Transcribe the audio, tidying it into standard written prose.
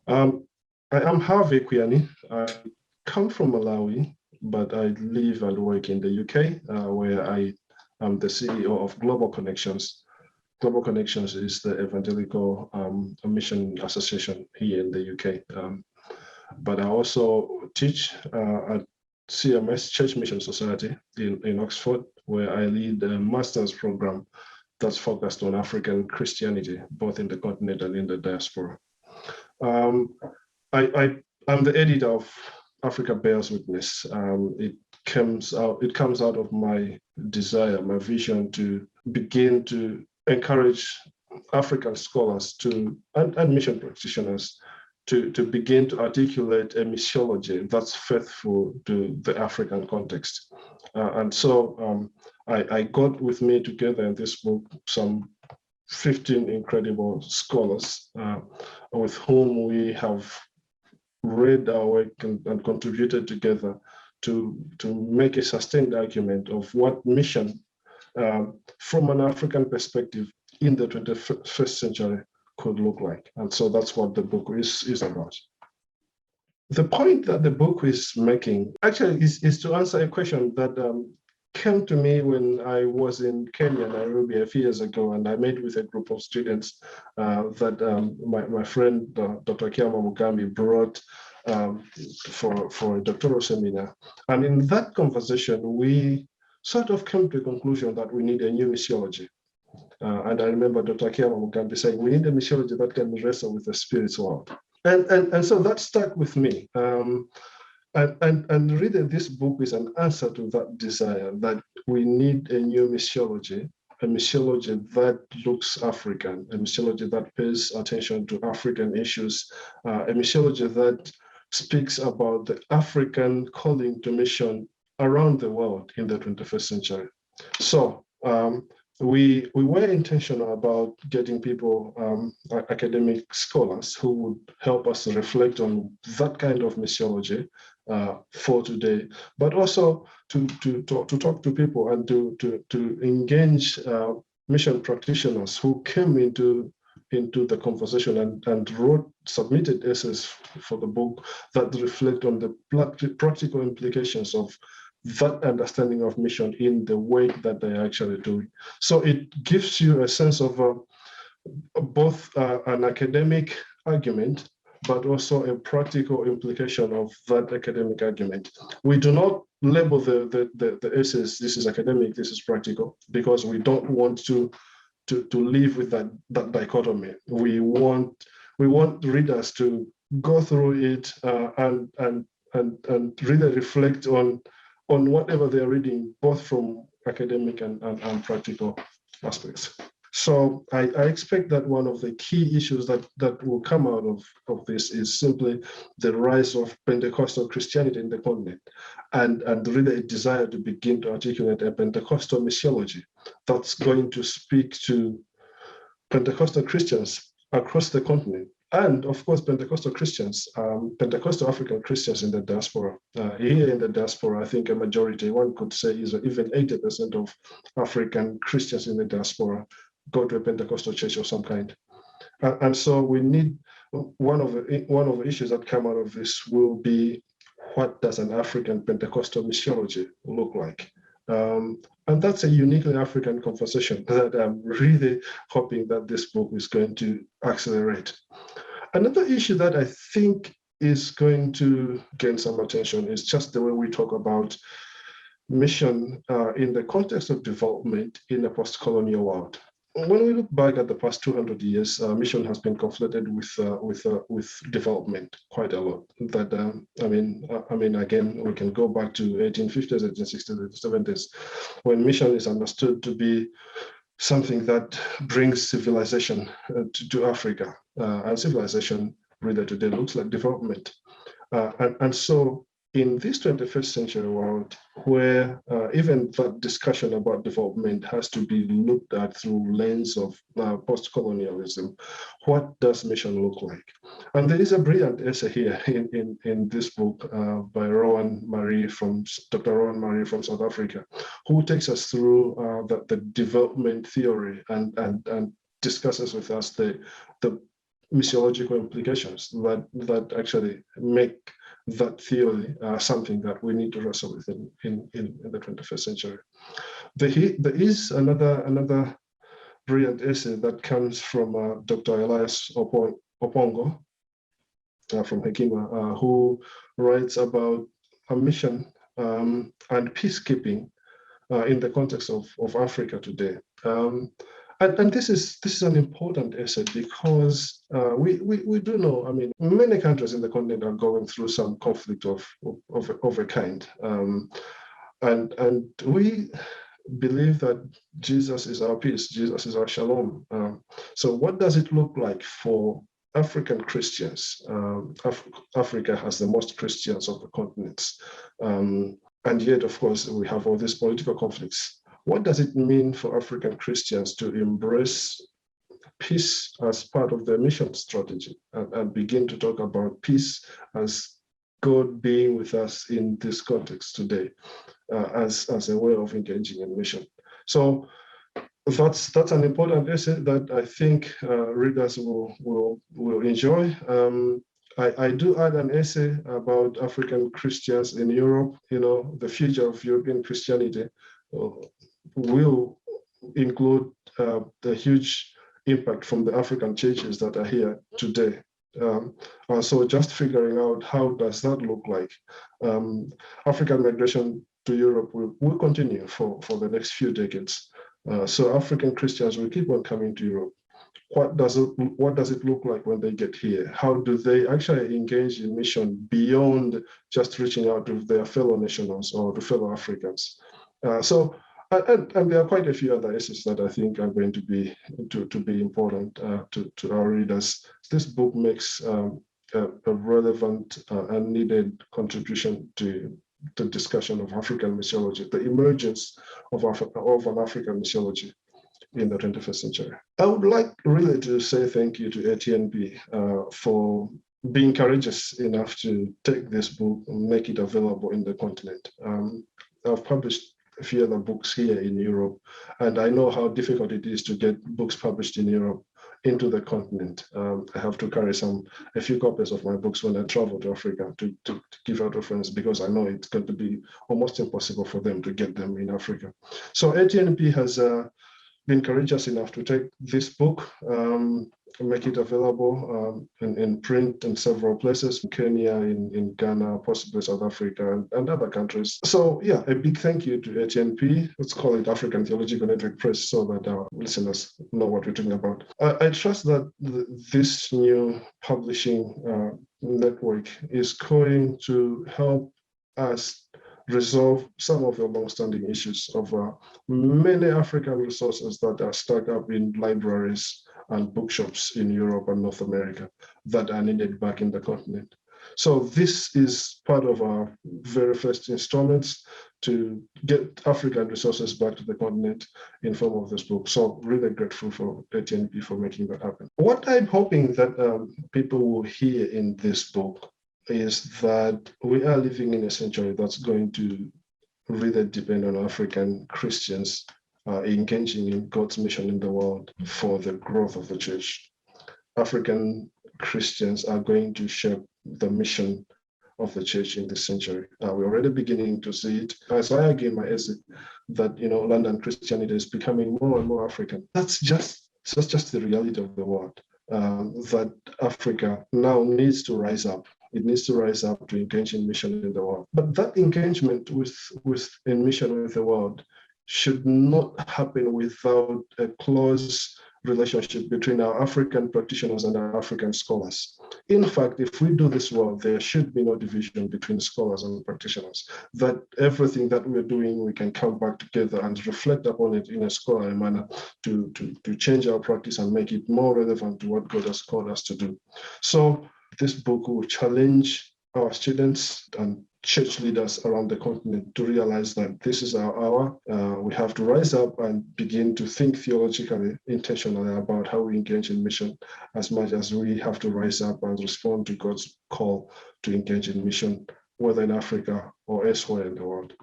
Um, I am Harvey Kwiyani. I come from Malawi, but I live and work in the UK, where I am the CEO of Global Connections. Global Connections is the evangelical mission association here in the UK. But I also teach at CMS Church Mission Society in Oxford, where I lead a master's program that's focused on African Christianity, both in the continent and in the diaspora. I'm the editor of Africa Bears Witness. It comes out of my desire, my vision to begin to encourage African scholars and mission practitioners to begin to articulate a missiology that's faithful to the African context. And so I got with me together in this book some 15 incredible scholars with whom we have read our work and contributed together to make a sustained argument of what mission from an African perspective in the 21st century could look like. And so that's what the book is about. The point that the book is making actually is to answer a question that came to me when I was in Kenya, Nairobi, a few years ago, and I met with a group of students that my friend, Dr. Kiama Mugambi, brought for a doctoral seminar. And in that conversation, we sort of came to a conclusion that we need a new missiology. And I remember Dr. Kiama Mugambi saying, we need a missiology that can wrestle with the spirit's world. And so that stuck with me. And really, this book is an answer to that desire that we need a new missiology, a missiology that looks African, a missiology that pays attention to African issues, a missiology that speaks about the African calling to mission around the world in the 21st century. So we were intentional about getting people, academic scholars, who would help us reflect on that kind of missiology for today, but also to talk to people and to engage mission practitioners who came into the conversation and submitted essays for the book that reflect on the practical implications of that understanding of mission in the work that they're actually doing. So it gives you a sense of both an academic argument, but also a practical implication of that academic argument. We do not label the essays, this is academic, this is practical, because we don't want to live with that dichotomy. We want readers to go through it and really reflect on whatever they're reading, both from academic and practical aspects. So I expect that one of the key issues that will come out of this is simply the rise of Pentecostal Christianity in the continent, and really a desire to begin to articulate a Pentecostal missiology that's going to speak to Pentecostal Christians across the continent. And of course, Pentecostal Christians, Pentecostal African Christians in the diaspora. Here in the diaspora, I think a majority, one could say, is even 80% of African Christians in the diaspora go to a Pentecostal church of some kind. And so we need, one of the issues that come out of this will be, what does an African Pentecostal missiology look like? And that's a uniquely African conversation that I'm really hoping that this book is going to accelerate. Another issue that I think is going to gain some attention is just the way we talk about mission in the context of development in a post-colonial world. When we look back at the past 200 years, mission has been conflated with development quite a lot. That I mean, again, we can go back to 1850s, 1860s, 1870s, when mission is understood to be something that brings civilization to Africa, and civilization really today looks like development. And so in this 21st century world, where even that discussion about development has to be looked at through lens of post-colonialism, what does mission look like? And there is a brilliant essay here in this book by Dr. Rowan Marie from South Africa, who takes us through the development theory and discusses with us the missiological implications that actually make that theory something that we need to wrestle with in the 21st century. There is another brilliant essay that comes from Dr. Elias Opongo from Hekima, who writes about a mission and peacekeeping in the context of Africa today. And this is an important essay because we do know, I mean, many countries in the continent are going through some conflict of a kind. And we believe that Jesus is our peace, Jesus is our shalom. So what does it look like for African Christians? Africa has the most Christians of the continents. And yet, of course, we have all these political conflicts. What does it mean for African Christians to embrace peace as part of their mission strategy and begin to talk about peace as God being with us in this context today, as a way of engaging in mission? So that's an important essay that I think readers will enjoy. I do add an essay about African Christians in Europe. You know, the future of European Christianity will include the huge impact from the African churches that are here today. So just figuring out how does that look like. African migration to Europe will continue for the next few decades. So African Christians will keep on coming to Europe. What does it look like when they get here? How do they actually engage in mission beyond just reaching out to their fellow nationals or to fellow Africans? And there are quite a few other essays that I think are going to be important to our readers. This book makes a relevant and needed contribution to the discussion of African missiology, the emergence of an African missiology in the 21st century. I would like really to say thank you to ATNP for being courageous enough to take this book and make it available in the continent. I've published a few other books here in Europe, and I know how difficult it is to get books published in Europe into the continent. I have to carry a few copies of my books when I travel to Africa to give out to friends, because I know it's going to be almost impossible for them to get them in Africa. So ATNP has been courageous enough to take this book, make it available in print in several places, in Kenya, in Ghana, possibly South Africa, and other countries. So yeah, a big thank you to ATNP. Let's call it African Theological Network Press so that our listeners know what we're talking about. I trust that this new publishing network is going to help us resolve some of the long-standing issues of many African resources that are stuck up in libraries and bookshops in Europe and North America that are needed back in the continent. So this is part of our very first installments to get African resources back to the continent in form of this book. So really grateful for ATNP for making that happen. What I'm hoping that people will hear in this book is that we are living in a century that's going to really depend on African Christians engaging in God's mission in the world for the growth of the church. African Christians are going to shape the mission of the church in this century. We're already beginning to see it. As I argue in my essay that London Christianity is becoming more and more African. That's just the reality of the world. That Africa now needs to rise up. It needs to rise up to engage in mission in the world. But that engagement in mission with the world should not happen without a close relationship between our African practitioners and our African scholars. In fact, if we do this well, there should be no division between scholars and practitioners. That everything that we're doing, we can come back together and reflect upon it in a scholarly manner to change our practice and make it more relevant to what God has called us to do. So this book will challenge our students and church leaders around the continent to realize that this is our hour. We have to rise up and begin to think theologically, intentionally about how we engage in mission, as much as we have to rise up and respond to God's call to engage in mission, whether in Africa or elsewhere in the world.